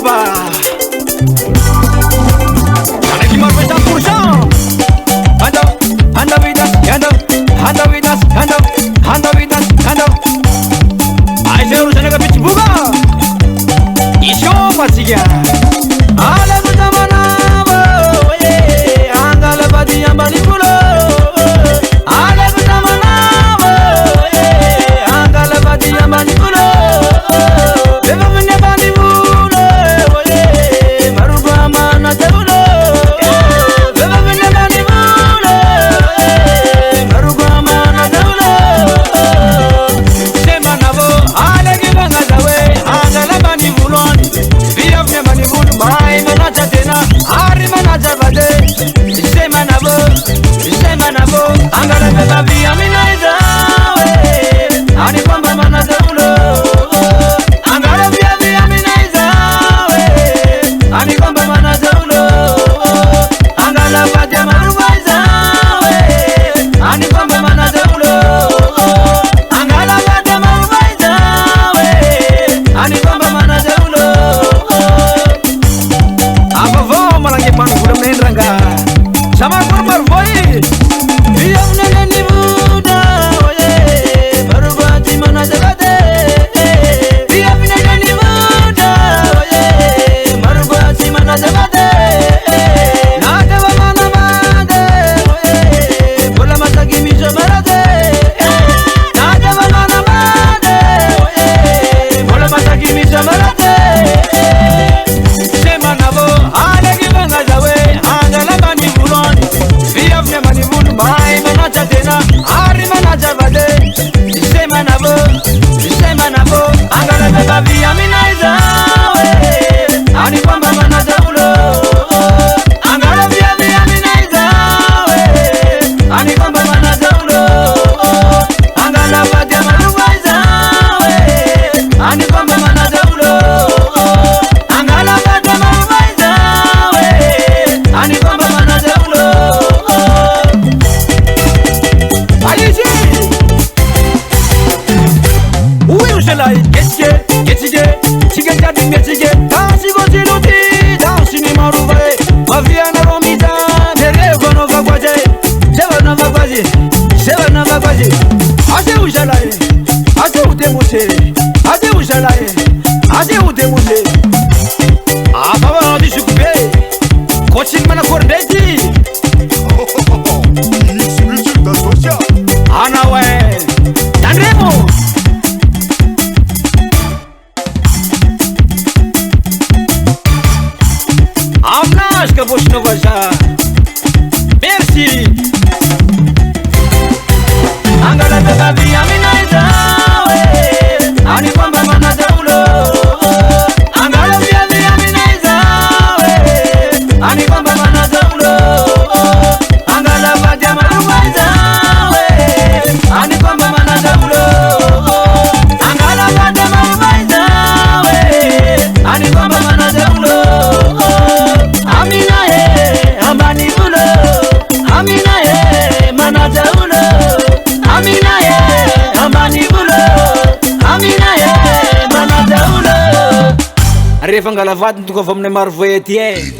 baba Anaki marfo 100% Handa vidas Aizeru sanaga bichi buga Isho pasiga Ala kutamana Angala badi yambani bulo Ala kutamana Angala badi yambani bulo Beba mune bani bulo Maruba mana tebulo Beba mune bani bulo Maruba mana tebulo Sema nabo Ale kibanga zawe Angala bani buloni Via mune bani bulu Mai mana chatena Ari mana chavade Sema nabo Angala beba via mina izawe Ani kwamba mana tebulo Angala via mina izawe Ani kwamba mana tebulo Angala vate maruba izawe Ani kwamba mana tebulo Angala vate maruba izawe Ani kwamba mana tebulo Abavo malangi manu kuda menranga Sama kurmar voi Via mnene ni buda Oye maruba ti mana tegade Via mnene ni buda Oye maruba ti mana tegade Nade wa mana made Oye bola matagi mijo marade Nade wa mana made Oye bola matagi mijo marade Sema nabo ale kibanga zawe Angala bani buloni Via mne bani bulu Mai mana chatena Ari mana chavade Sema nabo Angala beba via mina izawe Ani kwamba mana tebulo Angala via mina izawe Ani kwamba mana tebulo Angala vate maruba izawe Ani kwamba mana tebulo Angala vate maruba izawe Ani kwamba mana tebulo Ayiji Uyu shelai Getike Chige jadi getike Tansi goziluti Tansi ni marubae Mafia na romita Nerego no vagwaje Seva no vagwaje Ase ushalai Ase utemuse Ase ushalai Ase utemuse Ababa andi shukube Kochin mana korneti Ana we Tanremo Amnash ka boshno vaja Merci Angala beba via mina izawe Ani kwamba mana tebulo Angala via mina izawe Ani kwamba mana tebulo Angala vate maruba izawe Ani kwamba mana tebulo Angala vate maruba izawe Ani kwamba mana tebulo Amina he amani bulo Amina he mana tebulo Amina he amani bulo Amina he mana tebulo Refa ngala vady nitoko avy aminay maro voety e